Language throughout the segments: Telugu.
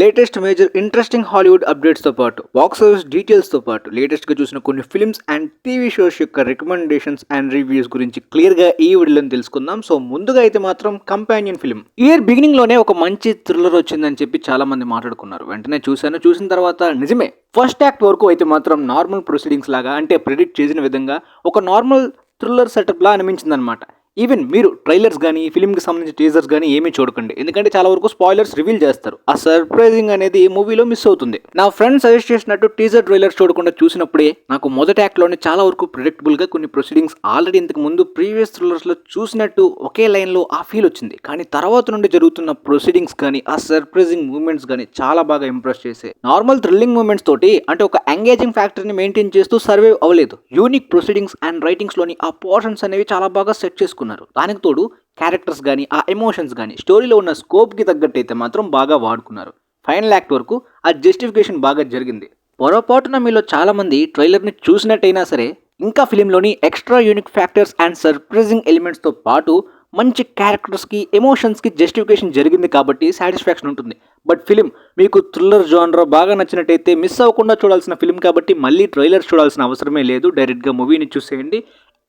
లేటెస్ట్ మేజర్ ఇంట్రెస్టింగ్ హాలీవుడ్ అప్డేట్స్తో పాటు బాక్స్ ఆఫీస్ డీటెయిల్స్తో పాటు లేటెస్ట్గా చూసిన కొన్ని ఫిల్మ్స్ అండ్ టీవీ షోస్ యొక్క రికమెండేషన్స్ అండ్ రివ్యూస్ గురించి క్లియర్గా ఈ వీడియోలో తెలుసుకుందాం. సో ముందుగా అయితే మాత్రం కంపానియన్ ఫిల్మ్ ఇయర్ బిగినింగ్లోనే ఒక మంచి థ్రిల్లర్ వచ్చిందని చెప్పి చాలా మంది మాట్లాడుకున్నారు. వెంటనే చూసిన తర్వాత నిజమే ఫస్ట్ యాక్ట్ వరకు అయితే మాత్రం నార్మల్ ప్రొసీడింగ్స్ లాగా, అంటే ప్రిడిక్ట్ చేసిన విధంగా ఒక నార్మల్ థ్రిల్లర్ సెటప్ లా అనిపించింది అనమాట. ఈవెన్ మీరు ట్రైలర్స్ కానీ ఫిల్మ్కి సంబంధించిన టీజర్స్ కానీ ఏమీ చూడకండి, ఎందుకంటే చాలా వరకు స్పాయిలర్స్ రివీల్ చేస్తారు. ఆ సర్ప్రైజింగ్ అనేది మూవీలో మిస్ అవుతుంది. నా ఫ్రెండ్ సజెస్ట్ చేసినట్టు టీజర్ ట్రైలర్స్ చూడకుండా చూసినప్పుడే నాకు మొదటి యాక్ట్లోనే చాలా వరకు ప్రిడిక్టబుల్గా కొన్ని ప్రొసీడింగ్స్ ఆల్రెడీ ఇంతకు ముందు ప్రీవియస్ థ్రిల్లర్స్లో చూసినట్టు ఒకే లైన్లో ఆ ఫీల్ వచ్చింది. కానీ తర్వాత నుండి జరుగుతున్న ప్రొసీడింగ్స్ కానీ ఆ సర్ప్రైజింగ్ మూమెంట్స్ కానీ చాలా బాగా ఇంప్రెస్ చేసాయి. నార్మల్ థ్రిల్లింగ్ మూమెంట్స్ తోటి అంటే ఒక ఎంగేజింగ్ ఫ్యాక్టర్ని మెయింటైన్ చేస్తూ సర్వైవ్ అవ్వలేదు. యూనిక్ ప్రొసీడింగ్స్ అండ్ రైటింగ్స్లోని ఆ పోర్షన్స్ అనేవి చాలా బాగా సెట్ చేసుకున్నారు. దానికి తోడు క్యారెక్టర్స్ కానీ ఆ ఎమోషన్స్ కానీ స్టోరీలో ఉన్న స్కోప్కి తగ్గట్టు అయితే మాత్రం బాగా వాడుకున్నారు. ఫైనల్ యాక్ట్ వరకు ఆ జస్టిఫికేషన్ బాగా జరిగింది. పొరపాటున మీలో చాలా మంది ట్రైలర్ని చూసినట్టయినా సరే ఇంకా ఫిలింలోని extra unique factors and surprising ఎలిమెంట్స్తో పాటు మంచి క్యారెక్టర్స్కి ఎమోషన్స్కి జస్టిఫికేషన్ జరిగింది కాబట్టి సాటిస్ఫాక్షన్ ఉంటుంది. బట్ ఫిలిం మీకు థ్రిల్లర్ జానర్ బాగా నచ్చినట్టయితే మిస్ అవ్వకుండా చూడాల్సిన ఫిలిం కాబట్టి మళ్ళీ ట్రైలర్స్ చూడాల్సిన అవసరమే లేదు, డైరెక్ట్గా మూవీని చూసేయండి.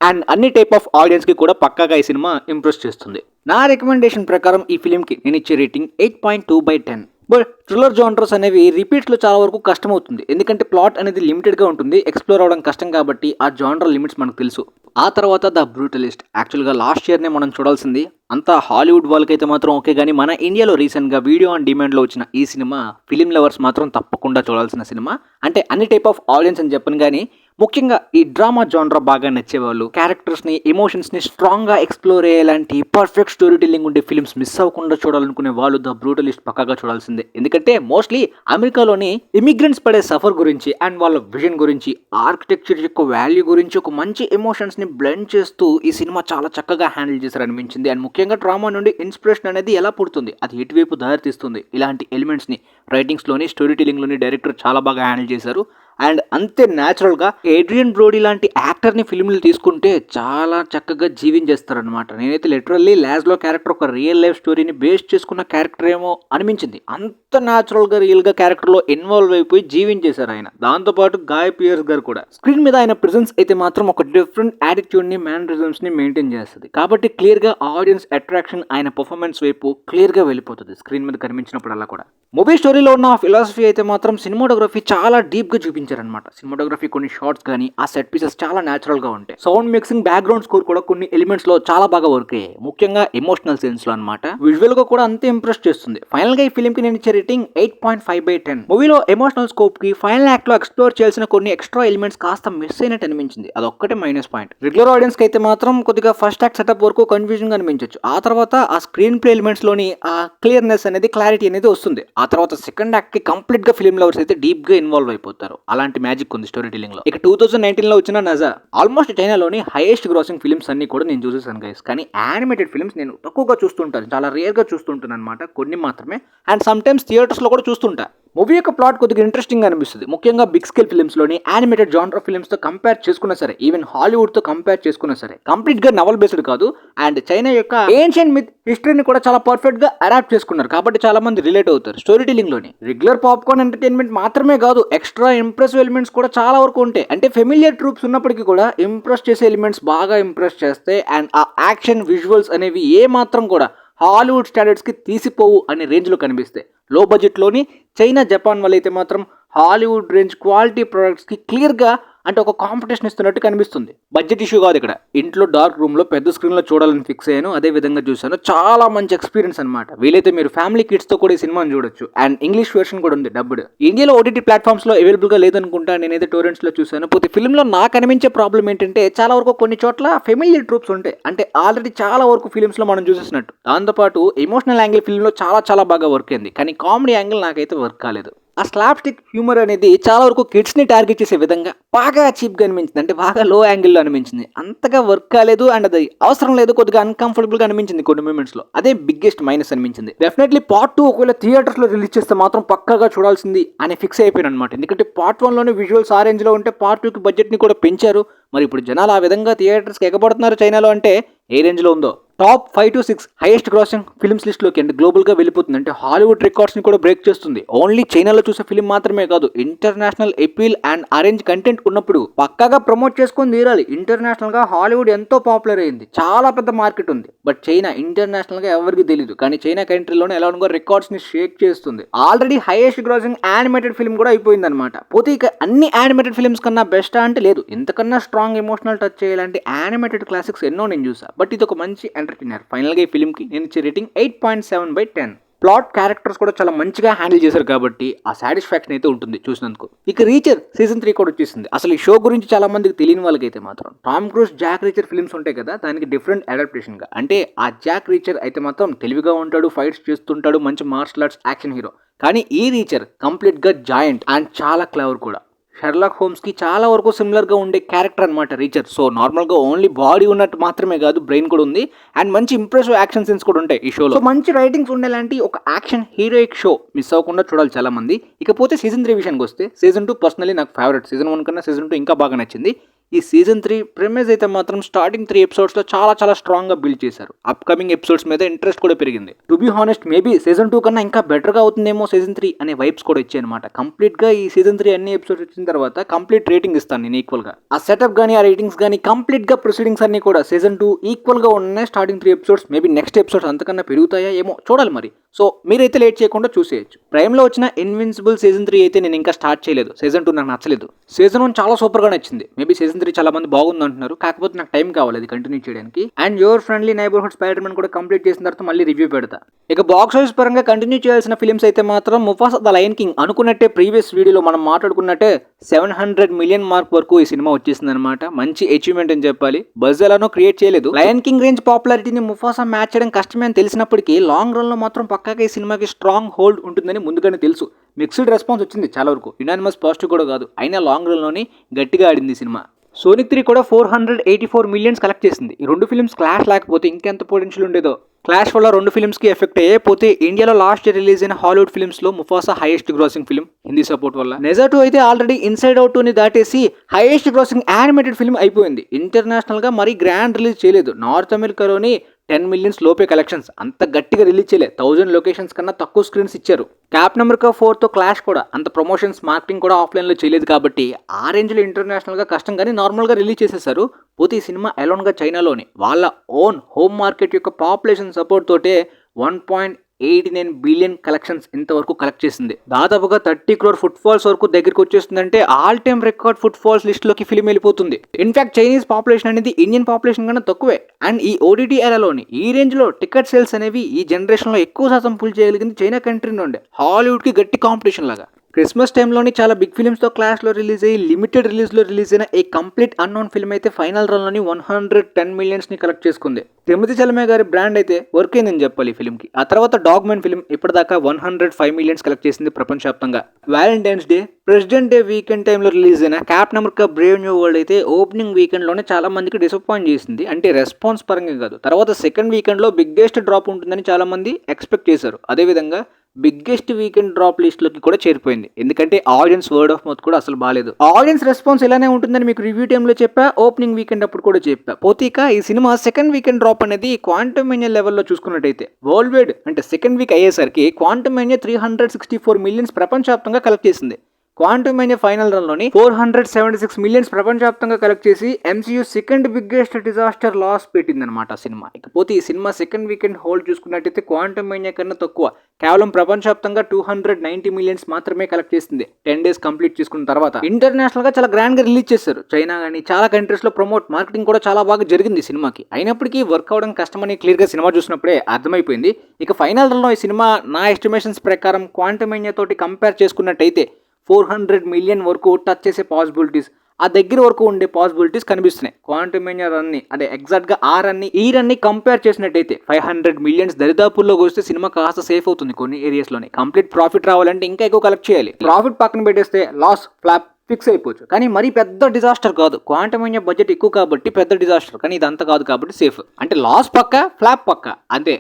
అండ్ అన్ని టైప్ ఆఫ్ ఆడియన్స్కి కూడా పక్కాగా ఈ సినిమా ఇంప్రెస్ చేస్తుంది. నా రికమెండేషన్ ప్రకారం ఈ ఫిలింకి నేను ఇచ్చే రేటింగ్ 8.2/10. బట్ థ్రిల్లర్ జానర్స్ అనేవి రిపీట్స్లో చాలా వరకు కష్టమవుతుంది, ఎందుకంటే ప్లాట్ అనేది లిమిటెడ్గా ఉంటుంది, ఎక్స్ప్లోర్ అవ్వడం కష్టం కాబట్టి ఆ జానర్ లిమిట్స్ మనకు తెలుసు. ఆ తర్వాత ద బ్రూటలిస్ట్ యాక్చువల్గా లాస్ట్ ఇయర్నే మనం చూడాల్సింది. అంతా హాలీవుడ్ వాళ్ళకైతే మాత్రం ఓకే, కానీ మన ఇండియాలో రీసెంట్గా వీడియో ఆన్ డిమాండ్లో వచ్చిన ఈ సినిమా ఫిలిం లవర్స్ మాత్రం తప్పకుండా చూడాల్సిన సినిమా. అంటే అన్ని టైప్ ఆఫ్ ఆడియన్స్ అని చెప్పను, కానీ ముఖ్యంగా ఈ డ్రామా జానర్ బాగా నచ్చేవాళ్ళు, క్యారెక్టర్స్ని ఎమోషన్స్ని స్ట్రాంగ్గా ఎక్స్ప్లోర్ అయ్యేలాంటి పర్ఫెక్ట్ స్టోరీ టెల్లింగ్ ఉండే ఫిల్మ్స్ మిస్ అవ్వకుండా చూడాలనుకునే వాళ్ళు ద బ్రూటలిస్ట్ పక్కాగా చూడాల్సిందే. ఎందుకంటే మోస్ట్లీ అమెరికాలోని ఇమిగ్రెంట్స్ పడే సఫర్ గురించి అండ్ వాళ్ళ విజన్ గురించి, ఆర్కిటెక్చర్ యొక్క వాల్యూ గురించి ఒక మంచి ఎమోషన్స్ని బ్లెండ్ చేస్తూ ఈ సినిమా చాలా చక్కగా హ్యాండిల్ చేశారు అనిపించింది. అండ్ ముఖ్యంగా డ్రామా నుండి ఇన్స్పిరేషన్ అనేది ఎలా పుడుతుంది, అది ఎటువైపు దారితీస్తుంది, ఇలాంటి ఎలిమెంట్స్ని రైటింగ్స్లోని స్టోరీ టెల్లింగ్లోని డైరెక్టర్ చాలా బాగా హ్యాండిల్ చేశారు. అండ్ అంతే న్యాచురల్గా ఏడ్రియన్ బ్రోడీ లాంటి యాక్టర్ని ఫిల్మ్లు తీసుకుంటే చాలా చక్కగా జీవించేస్తారనమాట. నేనైతే లిటరల్లీ లాజ్లో క్యారెక్టర్ ఒక రియల్ లైఫ్ స్టోరీని బేస్ చేసుకున్న క్యారెక్టర్ ఏమో అనిపించింది. అంత న్యాచురల్గా రియల్గా క్యారెక్టర్లో ఇన్వాల్వ్ అయిపోయి జీవించేశారు ఆయన. దాంతోపాటు గాయ్ పియర్స్ గారు కూడా స్క్రీన్ మీద ఆయన ప్రెజెన్స్ అయితే మాత్రం ఒక డిఫరెంట్ యాటిట్యూడ్ని మ్యానరిజమ్స్ని మెయింటైన్ చేస్తుంది. కాబట్టి క్లియర్గా ఆడియన్స్ అట్రాక్షన్ ఆయన పర్ఫార్మెన్స్ వైపు క్లియర్గా వెళ్ళిపోతుంది స్క్రీన్ మీద కనిపించినప్పుడల్లా కూడా. మూవీ స్టోరీలో ఉన్న ఫిలాసఫీ అయితే మాత్రం సినిమాటోగ్రఫీ చాలా డీప్గా చూపించారనమాట. సినిమాటోగ్రఫీ కొన్ని షార్ట్స్ కానీ ఆ సెట్ పీసెస్ చాలా న్యాచురల్గా ఉంటాయి. సౌండ్ మిక్సింగ్, బ్యాక్గ్రౌండ్ స్కోర్ కూడా కొన్ని ఎలిమెంట్స్లో చాలా బాగా వర్క్ అయ్యాయి, ముఖ్యంగా ఎమోషనల్ సీన్స్లో అనమాట. విజువల్గా కూడా అంతే ఇంప్రెస్ చేస్తుంది. ఫైనల్గా ఈ ఫిల్మ్కి నేను ఇచ్చే రేటింగ్ 8.5/10. మూవీలో ఎమోషనల్ స్కోప్కి ఫైనల్ యాక్ట్లో ఎక్స్ప్లోర్ చేయాల్సిన కొన్ని ఎక్స్ట్రా ఎలిమెంట్స్ కాస్త మిస్ అయినట్టు అనిపించింది, అదొక్కటే మైనస్ పాయింట్. రెగ్యులర్ ఆడియన్స్కి అయితే మాత్రం కొద్దిగా ఫస్ట్ యాక్ట్ సెటప్ వరకు కన్ఫ్యూజన్గా అనిపించవచ్చు. ఆ తర్వాత ఆ స్క్రీన్ ప్లే ఎలిమెంట్స్లోని ఆ క్లియర్నెస్ అనేది, క్లారిటీ అనేది వస్తుంది. ఆ తర్వాత సెకండ్ యాక్ట్ కి కంప్లీట్ గా ఫిల్మ్ లవర్స్ అయితే డీప్ గా ఇన్వాల్వ్ అయిపోతారు. అలాంటి మ్యాజిక్ ఉంది స్టోరీ టెల్లింగ్ లో. ఇక 2019 లో వచ్చిన నజా ఆల్మోస్ట్ చైనాలోని హైయెస్ట్ గ్రాసింగ్ ఫిల్మ్స్ అన్ని కూడా నేను చూసేసాను గైస్. కానీ యానిమేటెడ్ ఫిల్మ్స్ నేను తక్కువగా చూస్తుంటాను, చాలా రేర్ గా చూస్తుంటాను అనమాట, కొన్ని మాత్రమే. అండ్ సమ్ టైమ్స్ థియేటర్స్ లో కూడా చూస్తుంటా. మూవీ యొక్క ప్లాట్ కొద్దిగా ఇంట్రెస్టింగ్ అనిపిస్తుంది, ముఖ్యంగా బిగ్ స్కేల్ ఫిల్మ్స్లోని యానిమేటెడ్ జానర్ ఫిల్మ్స్తో కంపేర్ చేసుకున్నా సరే, ఈవెన్ హాలీవుడ్తో కంపేర్ చేసుకున్నా సరే కంప్లీట్గా నవల్ బేస్డ్ కాదు. అండ్ చైనా యొక్క ఏన్షియన్ మిత్ హిస్టరీని కూడా చాలా పర్ఫెక్ట్గా అడాప్ట్ చేసుకున్నారు కాబట్టి చాలా మంది రిలేట్ అవుతారు స్టోరీ టెల్లింగ్లోని. రెగ్యులర్ పాప్కార్న్ ఎంటర్టైన్మెంట్ మాత్రమే కాదు, ఎక్స్ట్రా ఇంప్రెసివ్ ఎలిమెంట్స్ కూడా చాలా వరకు ఉంటాయి. అంటే ఫెమిలియర్ ట్రూప్స్ ఉన్నప్పటికీ కూడా ఇంప్రెస్ చేసే ఎలిమెంట్స్ బాగా ఇంప్రెస్ చేస్తాయి. అండ్ ఆ యాక్షన్ విజువల్స్ అనేవి ఏ మాత్రం కూడా హాలీవుడ్ స్టాండర్డ్స్కి తీసిపోవు అనే రేంజ్లో కనిపిస్తాయి. లో బడ్జెట్లోని చైనా, జపాన్ వల్ల అయితే మాత్రం హాలీవుడ్ రేంజ్ క్వాలిటీ ప్రొడక్ట్స్కి క్లియర్గా అంటే ఒక కాంపిటీషన్ ఇస్తున్నట్టు కనిపిస్తుంది. బడ్జెట్ ఇష్యూ కాదు ఇక్కడ. ఇంట్లో డార్క్ రూమ్లో పెద్ద స్క్రీన్లో చూడాలని ఫిక్స్ అయ్యాను, అదే విధంగా చూశాను. చాలా మంచి ఎక్స్పీరియన్స్ అనమాట. వీలైతే మీరు ఫ్యామిలీ కిడ్స్తో కూడా ఈ సినిమాని చూడొచ్చు. అండ్ ఇంగ్లీష్ వెర్షన్ కూడా ఉంది డబ్బుడ్. ఇండియాలో ఓటీటీ ప్లాట్ఫామ్స్లో అవైలబుల్గా లేదనుకుంటా, నేనైతే టోరెంట్స్లో చూశాను. పోతే ఫిల్మ్లో నాకు అనిపించే ప్రాబ్లం ఏంటంటే చాలా వరకు కొన్ని చోట్ల ఫెమిలియర్ ట్రూప్స్ ఉంటాయి, అంటే ఆల్రెడీ చాలా వరకు ఫిల్మ్స్లో మనం చూసేసినట్టు. దాంతోపాటు ఎమోషనల్ యాంగిల్ ఫిల్మ్లో చాలా బాగా వర్క్ అయింది, కానీ కామెడీ యాంగిల్ నాకైతే వర్క్ కాలేదు. ఆ స్లాప్ స్టిక్ హ్యూమర్ అనేది చాలా వరకు కిడ్స్ని టార్గెట్ చేసే విధంగా బాగా చీప్గా అనిపించింది, అంటే బాగా లో యాంగిల్లో అనిపించింది, అంతగా వర్క్ కాలేదు. అండ్ అది అవసరం లేదు, కొద్దిగా అన్కంఫర్టబుల్గా అనిపించింది కొన్ని మూమెంట్స్లో. అదే బిగ్గెస్ట్ మైనస్ అనిపించింది. డెఫినెట్లీ పార్ట్ 2 ఒకవేళ థియేటర్స్లో రిలీజ్ చేస్తే మాత్రం పక్కాగా చూడాల్సింది అని ఫిక్స్ అయిపోయాను అనమాట. ఎందుకంటే పార్ట్ 1లోనే విజువల్స్ ఆ రేంజ్లో ఉంటే పార్ట్ 2కి బడ్జెట్ని కూడా పెంచారు. మరి ఇప్పుడు జనాలు ఆ విధంగా థియేటర్స్కి ఎగబడుతున్నారు చైనాలో అంటే ఏ రేంజ్లో ఉందో. Top 5 to 6 highest grossing films list లోకి అంటే గ్లోబల్ గా వెళ్ళిపోతుంది. అంటే హాలీవుడ్ రికార్డ్స్ ని కూడా బ్రేక్ చేస్తుంది. ఓన్లీ చైనాలో చూసే ఫిల్మ్ మాత్రమే కాదు, international appeal and arrange content ఉన్నప్పుడు పక్కాగా ప్రమోట్ చేసుకొని తీరాలి. ఇంటర్నేషనల్ గా హాలీవుడ్ ఎంతో పాపులర్ అయింది, చాలా పెద్ద మార్కెట్ ఉంది. బట్ చైనా ఇంటర్నేషనల్ గా ఎవరికి తెలియదు, కానీ చైనా కంట్రీలోనే ఎలా ఉన్నా రికార్డ్స్ ని షేక్ చేస్తుంది. Already highest grossing animated film కూడా అయిపోయింది అనమాట. పోతే ఇక అన్ని యానిమేటెడ్ ఫిల్మ్స్ కన్నా బెస్ట్ అంటే లేదు, ఇంతకన్నా స్ట్రాంగ్ ఎమోషనల్ టచ్ చేయాలంటే యానిమేటెడ్ క్లాసిక్స్ ఎన్నో నేను చూసా. బట్ ఇది ఒక మంచి ఎంటర్టైనర్. ఫైనల్ గా ఈ ఫిల్మ్ కి నేను ఇచ్చే రేటింగ్ 8.7/10. ప్లాట్ క్యారెక్టర్స్ కూడా చాలా మంచిగా హ్యాండిల్ చేశారు కాబట్టి ఆ సాటిస్ఫాక్షన్ అయితే ఉంటుంది చూసినందుకు. ఇక రీచర్ సీజన్ 3 కూడా వచ్చేసింది. అసలు ఈ షో గురించి చాలా మందికి తెలియని వాళ్ళకైతే మాత్రం Tom cruise Jack Reacher films ఉంటాయి కదా, దానికి డిఫరెంట్ అడాప్టేషన్ గా అంటే ఆ జాక్ రీచర్ అయితే మాత్రం తెలివిగా ఉంటాడు, ఫైట్స్ చేస్తుంటాడు, మంచి మార్షల్ ఆర్ట్స్ యాక్షన్ హీరో. కానీ ఈ రీచర్ కంప్లీట్ గా జాయింట్ అండ్ చాలా క్లవర్ కూడా. షెర్లాక్ హోమ్స్ కి చాలా వరకు సిమిలర్ గా ఉండే క్యారెక్టర్ అనమాట రీచర్. సో నార్మల్ గా ఓన్లీ బాడీ ఉన్నట్టు మాత్రమే కాదు, బ్రెయిన్ కూడా ఉంది అండ్ మంచి ఇంప్రెసివ్ యాక్షన్ సీన్స్ కూడా ఉంటాయి ఈ షోలో. సో మంచి రైటింగ్స్ ఉండేలాంటి ఒక యాక్షన్ హీరోయిక్ షో మిస్ అవ్వకుండా చూడాలి చాలా మంది. ఇకపోతే సీజన్ 3 విషయానికి వస్తే సీజన్ 2 పర్సనలీ నాకు ఫేవరెట్. సీజన్ 1 కన్నా సీజన్ 2 ఇంకా బాగా నచ్చింది. ఈ సీజన్ 3 ప్రెమిస్ అయితే మాత్రం స్టార్టింగ్ 3 ఎపిసోడ్స్ లో చాలా స్ట్రాంగ్ గా బిల్డ్ చేశారు. అప్కమింగ్ ఎపిసోడ్స్ మీద ఇంట్రెస్ట్ కూడా పెరిగింది. To be honest maybe season 2 కన్నా ఇంకా బెటర్ గా అవుతుందేమో సీజన్ 3 అనే వైబ్స్ కూడా ఇచ్చాయి అనమాట. కంప్లీట్ గా ఈ సీజన్ 3 అన్ని ఎపిసోడ్స్ వచ్చిన తర్వాత కంప్లీట్ రేటింగ్ ఇస్తాను నేను ఈక్వల్ గా. ఆ సెటప్ గానీ ఆ రేటింగ్స్ గానీ కంప్లీట్ గా ప్రొసీడింగ్స్ అన్ని కూడా సీజన్ 2 ఈక్వల్ గా ఉన్నాయి. Starting 3 episodes maybe next episodes అంతకన్నా పెరుగుతాయా ఏమో చూడాలి మరి. సో మీరైతే లేట్ చేయకుండా చూసేయచ్చు. ప్రైమ్ లో వచ్చిన ఇన్విన్సిబుల్ సీజన్ 3 అయితే నేను ఇంకా స్టార్ట్ చేయలేదు. సీజన్ 2 నాకు నచ్చలేదు. సీజన్ 1 చాలా సూపర్ గా నచ్చింది. మేబీ సీజన్ 3 చాలా మంది బాగుంది అంటున్నారు, కాకపోతే నాకు టైం కావాలి అది కంటిన్యూ చేయడానికి. And your friendly neighbourhood spider man కూడా కంప్లీట్ చేసిన తర్వాత మళ్ళీ రివ్యూ పెడతా. ఇక బాక్స్ ఆఫీస్ పరంగా కంటిన్యూ చేయాల్సిన ఫిల్మ్స్ అయితే మాత్రం ముఫాసా ద లయన్ కింగ్ అనుకున్నట్టే ప్రీవియస్ వీడియోలో మనం మాట్లాడుకున్నట్టే 700 మిలియన్ మార్క్ వరకు ఈ సినిమా వచ్చేసింది అనమాట. మంచి అచీవ్మెంట్ అని చెప్పాలి. బజ్ ఎలానో క్రియేట్ చేయలేదు. లయన్ కింగ్ రేంజ్ పాపులారిటీని ముఫాసా మ్యాచ్ చేయడం కష్టమే అని తెలిసినప్పటికీ లాంగ్ రన్ లో మాత్రం పక్కాగా ఈ సినిమాకి స్ట్రాంగ్ హోల్డ్ ఉంటుందని ముందుగానే తెలుసు. మిక్స్డ్ రెస్పాన్స్ వచ్చింది చాలా వరకు, యునానిమస్ పాజిటివ్ కూడా కాదు. అయినా లాంగ్ రన్ లోని గట్టిగా ఆడింది ఈ సినిమా. సోనిక్ 3 కూడా 484 మిలియన్స్ కలెక్ట్ చేసింది. ఈ రెండు ఫిల్మ్స్ క్లాష్ లేకపోతే ఇంకెంత పొటెన్షియల్ ఉండేదో. క్లాష్ వల్ల రెండు ఫిల్మ్స్ కి ఎఫెక్ట్ అయ్యే. పోతే ఇండియాలో లాస్ట్ ఇయర్ రిలీజ్ అయిన హాలీవుడ్ ఫిల్మ్స్ లో Mufasa highest grossing film Hindi support వల్ల. నెజర్ 2 అయితే ఆల్రెడీ ఇన్సైడ్ అవుట్ ని దాటేసి హైయెస్ట్ గ్రాసింగ్ యానిమేటెడ్ ఫిల్మ్ అయిపోయింది. ఇంటర్నేషనల్ గా మరీ గ్రాండ్ రిలీజ్ చేయలేదు. నార్త్ అమెరికాలోని 10 మిలియన్స్ లోపే కలెక్షన్స్, అంత గట్టిగా రిలీజ్ చేయలేదు. 1000 లొకేషన్స్ కన్నా తక్కువ స్క్రీన్స్ ఇచ్చారు. క్యాప్టెన్ అమెరికా 4 తో క్లాష్ కూడా అంత ప్రమోషన్స్ మార్కెటింగ్ కూడా ఆఫ్లైన్ లో చేయలేదు కాబట్టి ఆ రేంజ్ లో ఇంటర్నేషనల్ గా కష్టం కానీ నార్మల్ గా రిలీజ్ చేసేసారు. పోతే ఈ సినిమా ఎలోన్ గా చైనాలోని వాళ్ళ ఓన్ హోమ్ మార్కెట్ యొక్క పాపులేషన్ సపోర్ట్ తోటే 1.89 బిలియన్ కలెక్షన్స్ ఇంతవరకు కలెక్ట్ చేసింది. దాదాపుగా 30 crore ఫుట్ ఫాల్స్ వరకు దగ్గరికి వచ్చేస్తుందంటే all time record footfalls list లోకి ఫిల్మ్ వెళ్ళిపోతుంది. ఇన్ఫాక్ట్ చైనీస్ పాపులేషన్ అనేది ఇండియన్ పాపులేషన్ కన్నా తక్కువే. అండ్ ఈ ఓటీటీ ఏరాలోని ఈ రేంజ్ లో టికెట్ సేల్స్ అనేవి ఈ జనరేషన్ లో ఎక్కువ శాతం పుల్ చేయగలిగింది చైనా కంట్రీ నుండి. హాలీవుడ్ కి గట్టి కాంపిటీషన్ లాగా. క్రిస్మస్ టైంలోని చాలా బిగ్ ఫిల్మ్స్ తో క్లాష్ లో రిలీజ్ అయ్యి లిమిటెడ్ రిలీజ్ లో రిలీజ్ అయిన ఏ కంప్లీట్ అన్నోన్ ఫిల్మ్ అయితే ఫైనల్ రన్ లోని 110 మిలియన్స్ ని కలెక్ట్ చేసుకుంది. తిరుమతి చలమే గారి బ్రాండ్ అయితే వర్క్ అయిందని చెప్పాలి ఈ ఫిల్మ్ కి. ఆ తర్వాత డాగ్ మ్యాన్ ఫిల్మ్ ఇప్పటిదాకా 105 మిలియన్స్ కలెక్ట్ చేసింది ప్రపంచవ్యాప్తంగా. Valentine's day, president day weekend టైంలో రిలీజ్ అయిన captain America Brave new world అయితే ఓపెనింగ్ వీకెండ్ లోనే చాలా మందికి డిసప్పాయింట్ చేసింది. అంటే రెస్పాన్స్ పరంగా కాదు. తర్వాత సెకండ్ వీకెండ్ లో బిగ్గెస్ట్ డ్రాప్ ఉంటుందని చాలా మంది ఎక్స్పెక్ట్ చేశారు. అదేవిధంగా బిగ్గెస్ట్ వీకెండ్ డ్రాప్ లిస్ట్ లోకి కూడా చేరిపోయింది. ఎందుకంటే ఆడియన్స్ వర్డ్ ఆఫ్ మౌత్ కూడా అసలు బాలేదు. ఆడియన్స్ రెస్పాన్స్ ఇలానే ఉంటుందని మీకు రివ్యూ టైంలో చెప్పా, ఓపెనింగ్ వీకెండ్ అప్పుడు కూడా చెప్పా. పోతే ఇక ఈ సినిమా సెకండ్ వీకెండ్ డ్రాప్ అనేది క్వాంటమేనియా లెవెల్లో చూసుకున్నట్టయితే వరల్డ్ వైడ్ అంటే సెకండ్ వీక్ అయ్యేసరికి క్వాంటమేనియా 364 మిలియన్స్ ప్రపంచవ్యాప్తంగా కలెక్ట్ చేసింది. క్వాంటమేనియా ఫైనల్ రన్ లోని 476 మిలియన్స్ ప్రపంచవ్యాప్తంగా కలెక్ట్ చేసి MCU second biggest disaster loss పెట్టిందనమాట సినిమా. ఇకపోతే ఈ సినిమా సెకండ్ వీకెండ్ హోల్డ్ చూసుకున్నట్టయితే క్వాంటమేనియా కన్నా తక్కువ, కేవలం ప్రపంచవ్యాప్తంగా 290 మిలియన్స్ మాత్రమే కలెక్ట్ చేసింది 10 days కంప్లీట్ చేసుకున్న తర్వాత. ఇంటర్నేషనల్ గా చాలా గ్రాండ్ గా రిలీజ్ చేశారు. చైనా కానీ చాలా కంట్రీస్ లో ప్రమోట్ మార్కెటింగ్ కూడా చాలా బాగా జరిగింది ఈ సినిమాకి. అయినప్పటికీ వర్క్ అవడం కష్టమని క్లియర్ గా సినిమా చూసినప్పుడే అర్థమైపోయింది. ఇక ఫైనల్ రన్ లో ఈ సినిమా నా ఎస్టిమేషన్స్ ప్రకారం క్వాంటమేనియా తోటి కంపేర్ చేసుకున్నట్టయితే 400 మిలియన్ వరకు టచ్ చేసే పాసిబిలిటీస్, ఆ దగ్గర వరకు ఉండే పాసిబిలిటీస్ కనిపిస్తున్నాయి. క్వాంటమేనియా రన్ని అంటే ఎగ్జాక్ట్ గా ఆ రన్ని ఈ రన్ని కంపేర్ చేసినట్టయితే 500 మిలియన్స్ దరిదాపుల్లోకి వస్తే సినిమా కాస్త సేఫ్ అవుతుంది. కొన్ని ఏరియాస్ లోనే కంప్లీట్ ప్రాఫిట్ రావాలంటే ఇంకా ఎక్కువ కలెక్ట్ చేయాలి. ప్రాఫిట్ పక్కన పెట్టేస్తే లాస్ ఫ్లాప్ ఫిక్స్ అయిపోవచ్చు. కానీ మరీ పెద్ద డిజాస్టర్ కాదు. క్వాంటమేనియా బడ్జెట్ ఎక్కువ కాబట్టి పెద్ద డిజాస్టర్, కానీ ఇదంతా కాదు కాబట్టి సేఫ్. అంటే లాస్ పక్క ఫ్లాప్ పక్క అంతే.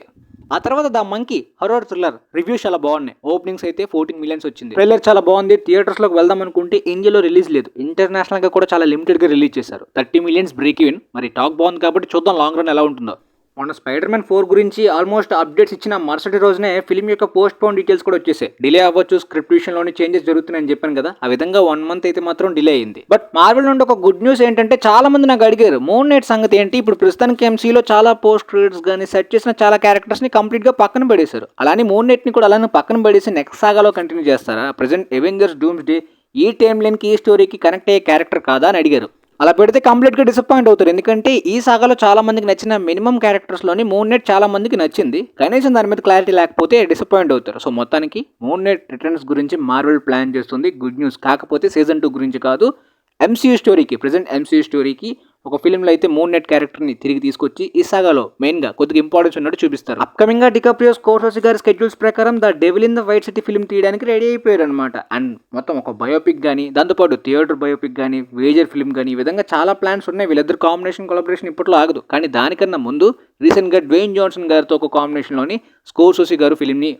ఆ తర్వాత the monkey horror thriller reviews చాలా బాగున్నాయి. ఓపెనింగ్స్ అయితే 14 మిలియన్స్ వచ్చింది. ట్రైలర్ చాలా బాగుంది. థియేటర్స్ లోకి వెళ్దాం అనుకుంటే ఇండియాలో రిలీజ్ లేదు. ఇంటర్నేషనల్ గా కూడా చాలా లిమిటెడ్ గా రిలీజ్ చేశారు. 30 మిలియన్స్ బ్రేక్ ఈవెన్. మరి టాక్ బాగుంది కాబట్టి చూద్దాం లాంగ్ రన్ ఎలా ఉంటుందో. మొన్న స్పైడర్ మ్యాన్ 4 గురించి ఆల్మోస్ట్ అప్డేట్స్ ఇచ్చిన మరుసటి రోజునే ఫిల్మ్ యొక్క పోస్ట్ పోన్ డీటెయిల్స్ కూడా వచ్చేసాయి. డిలే అవ్వచ్చు, స్క్రిప్ట్ విషయంలోని చేంజెస్ జరుగుతున్నాయని చెప్పాను కదా, ఆ విధంగా 1 మంత్ అయితే మాత్రం డిలే అయింది. బట్ మార్వెల్ నుండి ఒక గుడ్ న్యూస్ ఏంటంటే చాలా మంది నాకు అడిగారు మూన్ నైట్ సంగతి ఏంటి, ఇప్పుడు ప్రస్తుతానికి ఎంసీలో చాలా పోస్ట్ క్రెడిట్స్ కానీ సెట్ చేసిన చాలా క్యారెక్టర్స్ ని కంప్లీట్ గా పక్కన పడేశారు. అలానే మూన్ నైట్ ని కూడా అలానే పక్కన పడేసి నెక్స్ట్ సాగాలో కంటిన్యూ చేస్తారా, ప్రెసెంట్ ఎవెంజర్స్ డూమ్స్ డే ఈ టైమ్ లైన్ కి ఈ స్టోరీకి కనెక్ట్ అయ్యే క్యారెక్టర్ కాదా అని అడిగారు. అలా పెడితే కంప్లీట్గా డిసప్పాయింట్ అవుతారు. ఎందుకంటే ఈ సాగాలో చాలా మందికి నచ్చిన మినిమం క్యారెక్టర్స్లోని మూన్ నైట్ చాలా మందికి నచ్చింది, కనీసం దాని మీద క్లారిటీ లేకపోతే డిసప్పాయింట్ అవుతారు. సో మొత్తానికి మూన్ నైట్ రిటర్న్స్ గురించి మార్వెల్ ప్లాన్ చేస్తుంది, గుడ్ న్యూస్. కాకపోతే సీజన్ 2 గురించి కాదు, ఎంసీయూ స్టోరీకి, ప్రెసెంట్ ఎంసీయూ స్టోరీకి ఒక ఫిల్మ్లో అయితే మూన్ నైట్ క్యారెక్టర్ని తిరిగి తీసుకొచ్చి ఈ సాగాలో మెయిన్గా కొద్దిగా ఇంపార్టెన్స్ ఉన్నట్టు చూపిస్తారు. అప్కమింగ్గా డికాప్రియో స్కోర్సెసీ గారి స్కెడ్యూల్స్ ప్రకారం the devil in the white city film తీయడానికి రెడీ అయిపోయారు అనమాట. అండ్ మొత్తం ఒక బయోపిక్ కానీ, దాంతోపాటు థియేటర్ బయోపిక్ కానీ, మేజర్ ఫిల్మ్ కానీ, ఈ విధంగా చాలా ప్లాన్స్ ఉన్నాయి. వీళ్ళిద్దరు కాంబినేషన్ కొలాబరేషన్ ఇప్పట్లో ఆగదు. కానీ దానికన్నా ముందు రీసెంట్గా డ్వేన్ జాన్సన్ గారితో ఒక కాంబినేషన్లోని స్కోర్సెసీ గారు ఫిల్మ్ని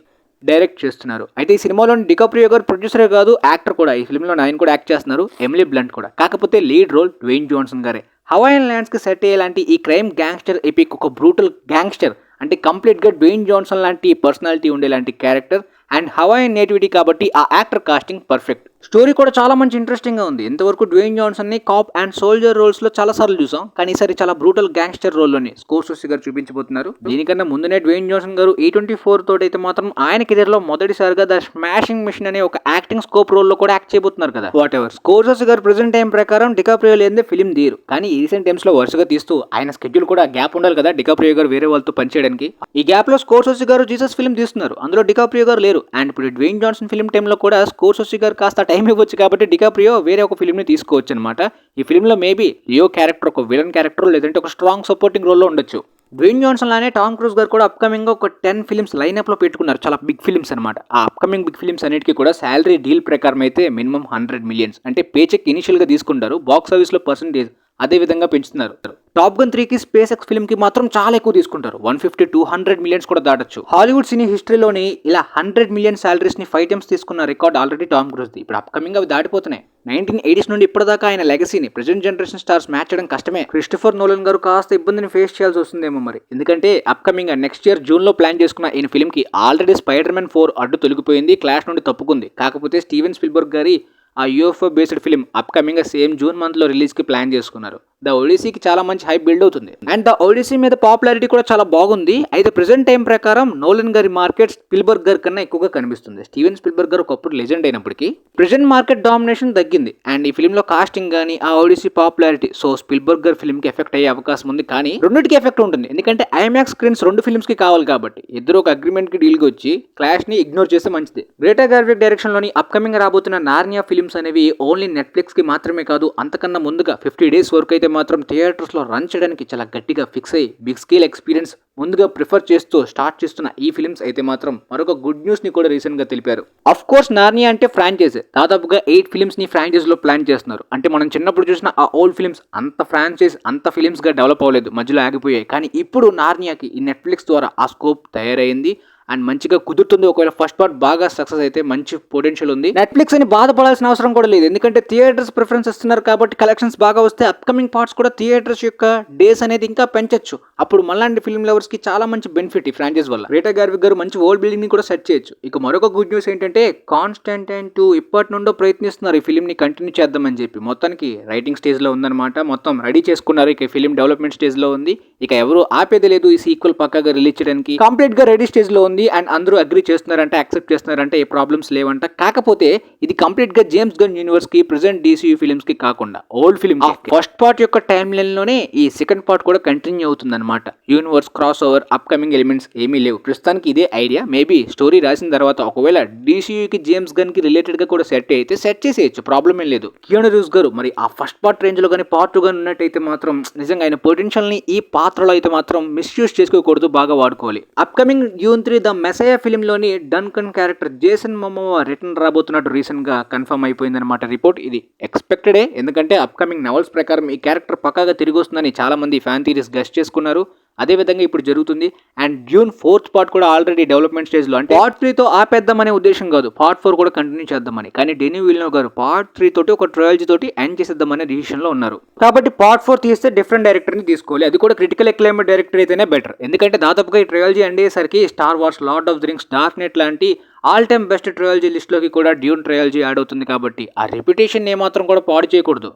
డైరెక్ట్ చేస్తున్నారు. అయితే ఈ సినిమాలోని డికాప్రియో గారు ప్రొడ్యూసరే కాదు, యాక్టర్ కూడా. ఈ ఫిల్మ్లో ఆయన కూడా యాక్ట్ చేస్తున్నారు, ఎమిలీ బ్లంట్ కూడా. కాకపోతే లీడ్ రోల్ డ్వేన్ జాన్సన్ గారే. హవాయియన్ ల్యాండ్స్కి సెట్ అయ్యేలాంటి ఈ క్రైమ్ గ్యాంగ్స్టర్ ఎపిక్, ఒక బ్రూటల్ గ్యాంగ్స్టర్ అంటే కంప్లీట్గా డ్వేన్ జాన్సన్ లాంటి పర్సనాలిటీ ఉండేలాంటి క్యారెక్టర్ అండ్ హవాయియన్ నేటివిటీ కాబట్టి ఆ యాక్టర్ కాస్టింగ్ పర్ఫెక్ట్. స్టోరీ కూడా చాలా మంచి ఇంట్రెస్టింగ్గా ఉంది. ఇంతవరకు డ్వేన్ జాన్సన్ని కాప్ అండ్ సోల్జర్ రోల్స్లో చాలా సార్లు చూసాం, కానీ ఈసారి చాలా బ్రూటల్ గ్యాంగ్స్టర్ రోల్లోని స్కోర్సెసీ గారు చూపించబోతున్నారు. దీనికన్నా ముందునే డ్వేన్ జాన్సన్ గారు E24 తోటి అయితే మాత్రం ఆయన కెరీర్లో మొదటిసారిగా ద స్మాషింగ్ మిషన్ అనే ఒక యాక్టింగ్ స్కోప్ రోల్లో కూడా యాక్ట్ చేయబోతున్నారు కదా. వాట్ ఎవర్, స్కోర్సెసీ గారు ప్రెసెంట్ టైం ప్రకారం డికాప్రియో లేదే ఫిల్మ్ తీరు, కానీ ఈ రీసెంట్ టైమ్స్లో వరుసగా తీస్తూ ఆయన స్కెడ్యూల్ కూడా గ్యాప్ ఉండాలి కదా డికాప్రియో గారు వేరే వాళ్ళతో పనిచేయడానికి. ఈ గ్యాప్లో స్కోర్సెసీ గారు జీసస్ ఫిల్మ్ తీస్తున్నారు, అందులో డికాప్రియో గారు లేరు. అండ్ ఇప్పుడు డ్వేన్ జాన్సన్ ఫిల్మ్ టైంలో కూడా స్కోర్సెసీ గారు కాస్త టైం ఇవ్వచ్చు కాబట్టి డికాప్రియో వేరే ఒక ఫిల్మ్ని తీసుకోవచ్చు అనమాట. ఈ ఫిల్మ్లో మేబీ లియో క్యారెక్టర్ ఒక విలన్ క్యారెక్టర్, లేదంటే ఒక స్ట్రాంగ్ సపోర్టింగ్ రోల్లో ఉండొచ్చు. డ్వేన్ జాన్సన్ లానే టామ్ క్రూజ్ గారు కూడా అప్కమింగ్ ఒక 10 ఫిల్మ్స్ లైనప్లో పెట్టుకున్నారు, చాలా బిగ్ ఫిల్మ్స్ అనమాట. ఆ అప్కమింగ్ బిగ్ ఫిల్మ్స్ అన్నిటికీ కూడా శాలరీ డీల్ ప్రకారం అయితే మినిమం 100 మిలియన్స్ అంటే పే చెక్ ఇనిషియల్గా తీసుకుంటారు, బాక్స్ ఆఫీస్లో పర్సెంటేజ్ అదే విధంగా పెంచుతున్నారు. టాప్ గన్ 3కి స్పేస్ ఎక్స్ ఫిల్మ్ కి మాత్రం చాలా ఎక్కువ తీసుకుంటారు, 150-200 మిలియన్స్ కూడా దాటొచ్చు. హాలీవుడ్ సినీ హిస్టరీలోని ఇలా 100 మిలియన్ సాలరీస్ ని 5 టైమ్స్ తీసుకున్న రికార్డ్ ఆల్రెడీ టామ్ క్రూజ్ది. ఇప్పుడు అప్కమింగ్ అవి దాటిపోతున్నాయి. 1980s నుండి ఇప్పటిదాకా ఆయన లెగసీని ప్రెజెంట్ జనరేషన్ స్టార్స్ మ్యాచ్ చేయడం కష్టమే. క్రిస్టోఫర్ నోలన్ గారు కాస్త ఇబ్బందిని ఫేస్ చేయాల్సి వస్తుందేమో మరి, ఎందుకంటే అప్కమింగ్ నెక్స్ట్ ఇయర్ జూన్ లో ప్లాన్ చేసుకున్న ఈయన ఫిల్మ్ కి ఆల్రెడీ స్పైడర్ మ్యాన్ 4 అడ్డు తొలగిపోయింది, క్లాష్ నుండి తప్పుకుంది. కాకపోతే స్టీవెన్ స్పిల్బర్గ్ గారి ఆ UFO based film upcoming same June మంత్లో రిలీజ్కి ప్లాన్ చేసుకున్నారు. ద ఒడిసీకి చాలా మంచి హైప్ బిల్డ్ అవుతుంది అండ్ ద ఒడిసీ మీద పాపులారిటీ కూడా చాలా బాగుంది. అయితే ప్రెసెంట్ టైం ప్రకారం నోలన్ గారి మార్కెట్ స్పిల్బర్గ్ గారి కన్నా ఎక్కువగా కనిపిస్తుంది. స్టీవెన్ స్పిల్బర్గ్ గారు ఒకప్పుడు లెజెండ్ అయినప్పటికీ ప్రెసెంట్ మార్కెట్ డామినేషన్ తగ్గింది అండ్ ఈ ఫిల్మ్లో కాస్టింగ్ కానీ ఆ ఒడిసీ పాపులారిటీ సో స్పిల్బర్గ్ గారి ఫిల్మ్కి ఎఫెక్ట్ అయ్యే అవకాశం ఉంది. కానీ రెండింటికి ఎఫెక్ట్ ఉంటుంది, ఎందుకంటే ఐమాక్స్ స్క్రీన్స్ 2 ఫిల్మ్స్కి కావాలి కాబట్టి ఇద్దరు ఒక అగ్రిమెంట్కి డీల్కి వచ్చి క్లాష్ని ఇగ్నోర్ చేస్తే మంచిది. గ్రేటా గార్విక్ డైరెక్షన్లోని అప్కమింగ్ రాబోతున్న నార్నియా ఫిల్మ్స్ అనేవి ఓన్లీ నెట్ఫ్లిక్స్కి మాత్రమే కాదు, అంతకన్నా ముందుగా 50 డేస్ వరకు అయితే మాత్రం థియేటర్స్లో రన్ చేయడానికి చాలా గట్టిగా ఫిక్స్ అయ్యి బిగ్ స్కేల్ ఎక్స్పీరియన్స్ ముందుగా ప్రిఫర్ చేస్తూ స్టార్ట్ చేస్తున్న ఈ ఫిల్మ్స్ అయితే మాత్రం మరొక గుడ్ న్యూస్ ని కూడా రీసెంట్ గా తెలిపారు. అఫ్ కోర్స్ నార్నియా అంటే ఫ్రాంచైజ్, దాదాపుగా 8 ఫిల్మ్స్ ని ఫ్రాంచైజ్ లో ప్లాన్ చేస్తున్నారు. అంటే మనం చిన్నప్పుడు చూసిన ఆ ఓల్డ్ ఫిల్మ్స్ అంత ఫ్రాంచైజ్ అంత ఫిల్మ్స్ గా డెవలప్ అవ్వలేదు, మధ్యలో ఆగిపోయాయి. కానీ ఇప్పుడు నార్నియాకి ఈ నెట్ఫ్లిక్స్ ద్వారా ఆ స్కోప్ తయారైంది అండ్ మంచిగా కుదురుతుంది. ఒకవేళ ఫస్ట్ పార్ట్ బాగా సక్సెస్ అయితే మంచి పొటెన్షియల్ ఉంది. నెట్ఫ్లిక్స్ అని బాధపడాల్సిన అవసరం కూడా లేదు, ఎందుకంటే థియేటర్స్ ప్రిఫరెన్స్ ఇస్తున్నారు కాబట్టి కలెక్షన్స్ బాగా వస్తే అప్కమింగ్ పార్ట్స్ కూడా థియేటర్స్ యొక్క డేస్ అనేది ఇంకా పెంచొచ్చు. అప్పుడు మళ్ళీ ఫిల్మ్ లవర్స్ కి చాలా మంచి బెనిఫిట్ ఈ ఫ్రాంచైజ్ వల్ల. గ్రేటా గార్విక్ గారు మంచి వరల్డ్ బిల్డింగ్ ని కూడా సెట్ చేయొచ్చు. ఇక మరొక గుడ్ న్యూస్ ఏంటంటే కాన్స్టాంటైన్ 2 ఇప్పటి నుండో ప్రయత్నిస్తున్నారు ఈ ఫిల్మ్ ని కంటిన్యూ చేద్దామని చెప్పి. మొత్తానికి రైటింగ్ స్టేజ్ లో ఉందన్నమాట, మొత్తం రెడీ చేసుకున్నారు. ఇక ఫిల్మ్ డెవలప్మెంట్ స్టేజ్ లో ఉంది, ఇక ఎవరు ఆపేది లేదు ఈ సీక్వెల్ పక్కాగా రిలీజ్ చేయడానికి. కంప్లీట్ గా రెడీ స్టేజ్ లో ఉంది అండ్ అందరూ అగ్రీ చేస్తున్నారంటే యాక్సెప్ట్ చేస్తున్నారంటే ఏ ప్రాబ్లమ్స్ లేవంట. కాకపోతే ఇది కంప్లీట్ గా జేమ్స్ గన్ యూనివర్స్ కి ప్రెసెంట్ DCU ఫిల్మ్స్ కి కాకుండా ఓల్డ్ ఫిల్మ్ ఫస్ట్ పార్ట్ యొక్క టైమ్ లైన్ లోనే ఈ సెకండ్ పార్ట్ కూడా కంటిన్యూ అవుతుంది అనమాట. Universe cross over upcoming elements ఏమీ లేవు ప్రస్తుతానికి. ఇదే ఐడియా, మేబీ స్టోరీ రాసిన తర్వాత ఒకవేళ DCU కి జేమ్స్ గన్ కి రిలేటెడ్ గా కూడా సెట్ అయితే సెట్ చేసేయచ్చు, ప్రాబ్లమ్ ఏం లేదు. కియాను రీవ్స్ గారు మరి ఆ ఫస్ట్ పార్ట్ రేంజ్ లో కానీ పార్ట్ 2 గానీ ఉన్నట్టయితే మాత్రం నిజంగా ఆయన పొటెన్షియల్ ని ఈ పాత్రలో అయితే మాత్రం మిస్యూజ్ చేసుకోకూడదు, బాగా వాడుకోవాలి. Upcoming Dune 3 the Messiah film లోని డన్కన్ క్యారెక్టర్ జేసన్ మొమోవా రిటర్న్ రాబోతున్నట్టు రీసెంట్ గా కన్ఫర్మ్ అయిపోయింది అనమాట రిపోర్ట్. ఇది ఎక్స్పెక్టెడే, ఎందుకంటే అప్కమింగ్ నవల్స్ ప్రకారం ఈ క్యారెక్టర్ పక్కాగా తిరిగి వస్తుందని చాలా మంది ఫ్యాన్ థియరీస్ గెస్ట్ చేసుకున్నారు. అదేవిధంగా ఇప్పుడు జరుగుతుంది. అండ్ డ్యూన్ 4th పార్ట్ కూడా ఆల్రెడీ డెవలప్మెంట్ స్టేజ్లో, అంటే పార్ట్ 3తో ఆపేద్దామనే ఉద్దేశం కాదు, పార్ట్ 4 కూడా కంటిన్యూ చేద్దామని. కానీ డెనీ విల్నోవ్ గారు పార్ట్ 3 తోటి ఒక ట్రయల్జీ తోటి ఎండ్ చేసేద్దామనే డిసిషన్లో ఉన్నారు. కాబట్టి పార్ట్ 4 తీస్తే డిఫరెంట్ డైరెక్టర్ని తీసుకోవాలి, అది కూడా క్రిటికల్ అక్లైమ్డ్ డైరెక్టర్ అయితేనే బెటర్. ఎందుకంటే దాదాపుగా ఈ ట్రయల్జీ ఎండ్ అయ్యేసరికి star wars, lord of the rings, dark night లాంటి ఆల్ టైమ్ బెస్ట్ ట్రయల్జీ లిస్ట్లోకి కూడా డ్యూన్ ట్రయల్జీ యాడ్ అవుతుంది. కాబట్టి ఆ రెప్యుటేషన్ ఏమాత్రం కూడా పాడు చేయకూడదు.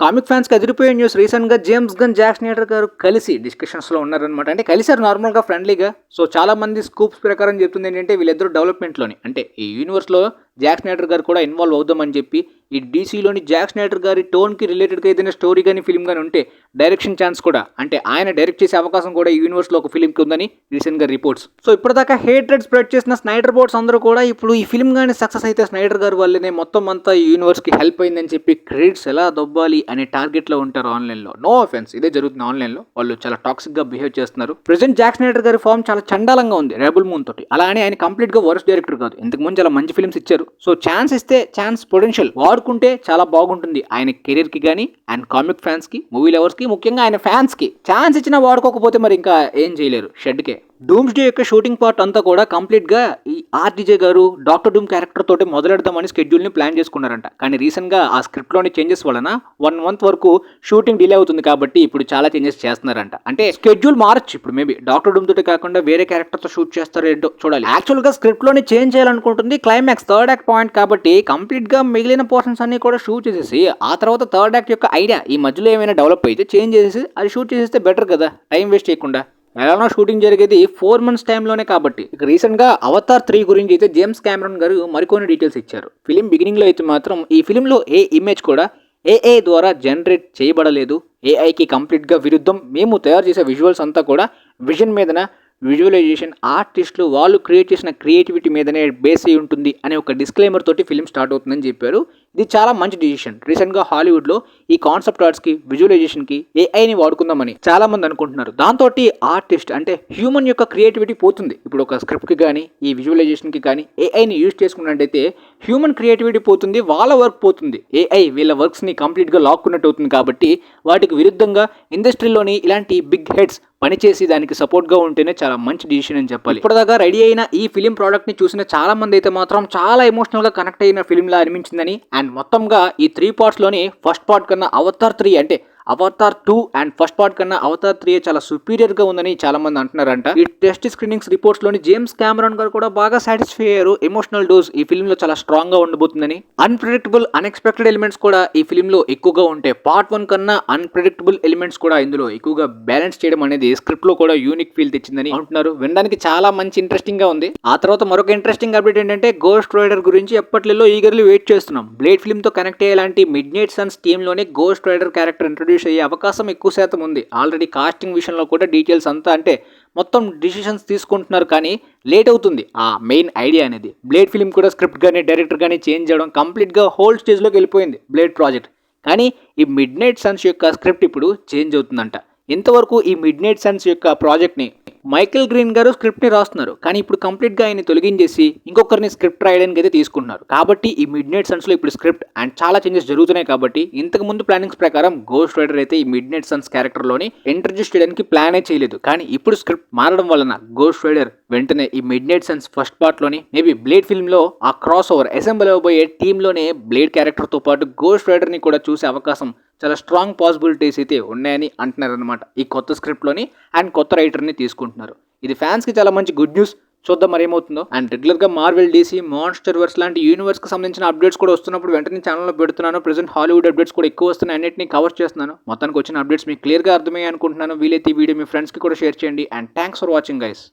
కామిక్ ఫ్యాన్స్కి అదిరిపోయే న్యూస్, రీసెంట్గా జేమ్స్ గన్, జాక్ స్నైడర్ గారు కలిసి డిస్కషన్స్లో ఉన్నారనమాట. అంటే కలిసారు నార్మల్గా ఫ్రెండ్లీగా. సో చాలా మంది స్కూప్స్ ప్రకారం చెప్తుంది ఏంటంటే వీళ్ళిద్దరు డెవలప్మెంట్లోని, అంటే ఈ యూనివర్స్లో జాక్ స్నైడర్ గారు కూడా ఇన్వాల్వ్ అవుదామని చెప్పి, ఈ డీసీలోని జాక్ స్నైడర్ గారి టోన్కి రిలేటెడ్గా ఏదైనా స్టోరీ కానీ ఫిల్మ్ కానీ ఉంటే డైరెక్షన్ ఛాన్స్ కూడా, అంటే ఆయన డైరెక్ట్ చేసే అవకాశం కూడా ఈ యూనివర్స్లో ఒక ఫిల్మ్కి ఉందని రీసెంట్గా రిపోర్ట్స్. సో ఇప్పటిదాకా హేట్రెడ్ స్ప్రెడ్ చేసిన స్నైడర్ బోర్డ్స్ అందరూ కూడా ఇప్పుడు ఈ ఫిల్మ్ కానీ సక్సెస్ అయితే స్నైడర్ గారు వల్లనే మొత్తం అంతా ఈ యూనివర్స్కి హెల్ప్ అయిందని చెప్పి క్రెడిట్స్ ఎలా దొబ్బాలి అనే టార్గెట్లో ఉంటారు ఆన్లైన్లో. నో ఆఫెన్స్, ఇదే జరుగుతుంది ఆన్లైన్లో. వాళ్ళు చాలా టాక్సిక్గా బిహేవ్ చేస్తున్నారు. ప్రెజెంట్ జాక్ స్నైడర్ గారి ఫామ్ చాలా చండాలంగా ఉంది రెబుల్ మూన్ తోటి. అలా అని ఆయన కంప్లీట్గా వర్స్ట్ డైరెక్టర్ కాదు, ఇంతకు ముందు చాలా మంచి ఫిల్మ్స్ ఇచ్చారు. సో ఛాన్స్ ఇస్తే ఛాన్స్ పొటెన్షియల్ వాడుకుంటే చాలా బాగుంటుంది ఆయన కెరీర్కి కానీ, అండ్ కామిక్ ఫ్యాన్స్కి, మూవీ లవర్స్కి, ముఖ్యంగా ఆయన ఫ్యాన్స్కి. ఛాన్స్ ఇచ్చినా వాడుకోకపోతే మరి ఇంకా ఏం చేయలేరు, షెడ్కే. డూమ్స్డే యొక్క షూటింగ్ పార్ట్ అంతా కూడా కంప్లీట్గా ఈ ఆర్డీజే గారు డాక్టర్ డూమ్ క్యారెక్టర్ తోటి మొదలెడదామని స్కెడ్యూల్ని ప్లాన్ చేసుకున్నారంట. కానీ రీసెంట్గా ఆ స్క్రిప్ట్లోని చేంజెస్ వలన 1 month వరకు షూటింగ్ డిలే అవుతుంది. కాబట్టి ఇప్పుడు చాలా చేంజెస్ చేస్తున్నారంట. అంటే స్కెడ్యూల్ మారచ్చు ఇప్పుడు, మేబీ డాక్టర్ డూమ్ తోటి కాకుండా వేరే క్యారెక్టర్తో షూట్ చేస్తారో ఏంటో చూడాలి. యాక్చువల్గా స్క్రిప్ట్లోని చేంజ్ చేయాలనుకుంటుంది క్లైమాక్స్, థర్డ్ యాక్ట్ పాయింట్. కాబట్టి కంప్లీట్గా మిగిలిన పోర్షన్స్ అన్ని కూడా షూట్ చేసేసి ఆ తర్వాత థర్డ్ యాక్ట్ యొక్క ఐడియా ఈ మధ్యలో ఏమైనా డెవలప్ అయితే చేంజ్ చేసేసి అది షూట్ చేసేస్తే బెటర్ కదా, టైం వేస్ట్ చేయకుండా. ఎలానో షూటింగ్ జరిగేది 4 months టైంలోనే కాబట్టి. ఇక రీసెంట్గా అవతార్ 3 గురించి అయితే జేమ్స్ కెమెరాన్ గారు మరికొన్ని డీటెయిల్స్ ఇచ్చారు. ఫిలిం బిగినింగ్లో అయితే మాత్రం ఈ ఫిలింలో ఏ ఇమేజ్ కూడా ఏఐ ద్వారా జనరేట్ చేయబడలేదు. ఏఐకి కంప్లీట్గా విరుద్ధం. మేము తయారు చేసే విజువల్స్ అంతా కూడా విజన్ మీదన, విజువలైజేషన్, ఆర్టిస్టులు వాళ్ళు క్రియేట్ చేసిన క్రియేటివిటీ మీదనే బేస్ అయి ఉంటుంది అనే ఒక డిస్క్లైమర్ తోటి ఫిలిం స్టార్ట్ అవుతుందని చెప్పారు. ఇది చాలా మంచి డిసిషన్. రీసెంట్గా హాలీవుడ్లో ఈ కాన్సెప్ట్ ఆర్ట్స్కి, విజువలైజేషన్కి ఏఐని వాడుకుందామని చాలా మంది అనుకుంటున్నారు. దాంతో ఆర్టిస్ట్ అంటే హ్యూమన్ యొక్క క్రియేటివిటీ పోతుంది. ఇప్పుడు ఒక స్క్రిప్ట్కి కానీ, ఈ విజువలైజేషన్కి కానీ ఏఐని యూజ్ చేసుకున్నట్టయితే హ్యూమన్ క్రియేటివిటీ పోతుంది, వాళ్ళ వర్క్ పోతుంది. ఏఐ వీళ్ళ వర్క్స్ని కంప్లీట్గా లాక్కున్నట్టు అవుతుంది. కాబట్టి వాటికి విరుద్ధంగా ఇండస్ట్రీలోని ఇలాంటి బిగ్ హెడ్స్ పనిచేసి దానికి సపోర్ట్గా ఉంటేనే చాలా మంచి డిసిషన్ అని చెప్పాలి. ఇప్పటిదాకా రెడీ అయిన ఈ ఫిలిం ప్రోడక్ట్ని చూసిన చాలా మంది అయితే మాత్రం చాలా ఎమోషనల్గా కనెక్ట్ అయిన ఫిలింలా అనిపించిందని, అండ్ మొత్తంగా ఈ 3 partsలోని ఫస్ట్ పార్ట్ కన్నా అవతార్ 3 అంటే అవతార్ 2 అండ్ ఫస్ట్ పార్ట్ కన్నా అవతార్ 3 చాలా సుపీరియర్గా ఉందని చాలా మంది అంటున్నారంట. ఈ టెస్ట్ స్క్రీనింగ్స్ రిపోర్ట్స్లోని జేమ్స్ కెమెరాన్ గారు కూడా బాగా సాటిస్ఫై అయ్యారు. ఎమోషనల్ డోస్ ఈ ఫిల్మ్లో చాలా స్ట్రాంగ్గా ఉండబోతుందని, అన్ప్రెడిక్టబుల్, అన్ఎక్స్పెక్టెడ్ ఎలిమెంట్స్ కూడా ఈ ఫిల్మ్లో ఎక్కువగా ఉంటాయి. పార్ట్ 1 కన్నా అన్ప్రెడిక్టబుల్ ఎలిమెంట్స్ కూడా ఇందులో ఎక్కువగా బ్యాలెన్స్ చేయడం అనేది స్క్రిప్ట్లో కూడా యూనిక్ ఫీల్ తెచ్చిందని అంటున్నారు. వినడానికి చాలా మంచి ఇంట్రెస్టింగ్గా ఉంది. ఆ తర్వాత మరొక ఇంట్రెస్టింగ్ అప్డేట్ ఏంటంటే గోస్ట్ రైడర్ గురించి ఎప్పట్లో ఈగర్లీ వెయిట్ చేస్తున్నాం. బ్లేడ్ ఫిల్మ్తో కనెక్ట్ అయ్యేలాంటి మిడ్ నైట్ సన్స్ టీంలోనే గోస్ట్ రైడర్ క్యారెక్టర్ ఇంట్రొడ్యూస్ అయ్యే అవకాశం ఎక్కువ శాతం ఉంది. ఆల్రెడీ కాస్టింగ్ విషయంలో కూడా డీటెయిల్స్ అంతా, అంటే మొత్తం డిసిషన్స్ తీసుకుంటున్నారు కానీ లేట్ అవుతుంది ఆ మెయిన్ ఐడియా అనేది. బ్లేడ్ ఫిల్మ్ కూడా స్క్రిప్ట్ కానీ డైరెక్టర్ కానీ చేంజ్ చేయడం కంప్లీట్గా హోల్డ్ స్టేజ్లోకి వెళ్ళిపోయింది బ్లేడ్ ప్రాజెక్ట్. కానీ ఈ మిడ్ నైట్ సన్స్ యొక్క స్క్రిప్ట్ ఇప్పుడు చేంజ్ అవుతుందంట. ఇంతవరకు ఈ మిడ్ నైట్ సన్స్ యొక్క ప్రాజెక్ట్ని మైకేల్ గ్రీన్ గారు స్క్రిప్ట్ని రాస్తున్నారు. కానీ ఇప్పుడు కంప్లీట్గా ఆయన తొలగించేసి ఇంకొకరిని స్క్రిప్ట్ రాయడానికి అయితే తీసుకుంటున్నారు. కాబట్టి ఈ మిడ్ నైట్ సన్స్లో ఇప్పుడు స్క్రిప్ట్ అండ్ చాలా చేంజెస్ జరుగుతున్నాయి. కాబట్టి ఇంతకు ముందు ప్లానింగ్స్ ప్రకారం గోస్ట్ రైడర్ అయితే ఈ మిడ్ నైట్ సన్స్ క్యారెక్టర్లోని ఇంట్రడ్యూస్ చేయడానికి ప్లానే చేయలేదు. కానీ ఇప్పుడు స్క్రిప్ట్ మారడం వలన గోస్ట్ రైడర్ వెంటనే ఈ మిడ్ నైట్ సన్స్ ఫస్ట్ పార్ట్లోని మేబీ బ్లేడ్ ఫిల్మ్లో ఆ క్రాస్ ఓవర్ అసెంబుల్ అవ్వబోయే టీంలోనే బ్లేడ్ క్యారెక్టర్తో పాటు గోస్ట్ రైడర్ని కూడా చూసే అవకాశం చాలా స్ట్రాంగ్ పాసిబిలిటీస్ అయితే ఉన్నాయని అంటున్నారనమాట ఈ కొత్త స్క్రిప్ట్లోని. అండ్ కొత్త రైటర్ని తీసుకుంటున్నారు. ఇది ఫ్యాన్స్కి చాలా మంచి గుడ్ న్యూస్. చూద్దాం మరి ఏమవుతుందో. అండ్ రెగ్యులర్గా మార్వెల్, డీసీ, మాన్స్టర్ వర్స్ లాంటి యూనివర్స్కి సంబంధించిన అప్డేట్స్ కూడా వస్తున్నప్పుడు వెంటనే ఛానల్లో పెడుతున్నాను. ప్రెజెంట్ హాలీవుడ్ అప్డేట్స్ కూడా ఎక్కువ వస్తున్నాయి, అన్నింటినీ కవర్ చేస్తున్నాను. మొత్తానికి వచ్చిన అప్డేట్స్ మీకు క్లియర్గా అర్థమయ్యాయి అనుకుంటున్నాను. వీలైతే ఈ వీడియో మీ ఫ్రెండ్స్కి కూడా షేర్ చేయండి. And thanks for watching guys.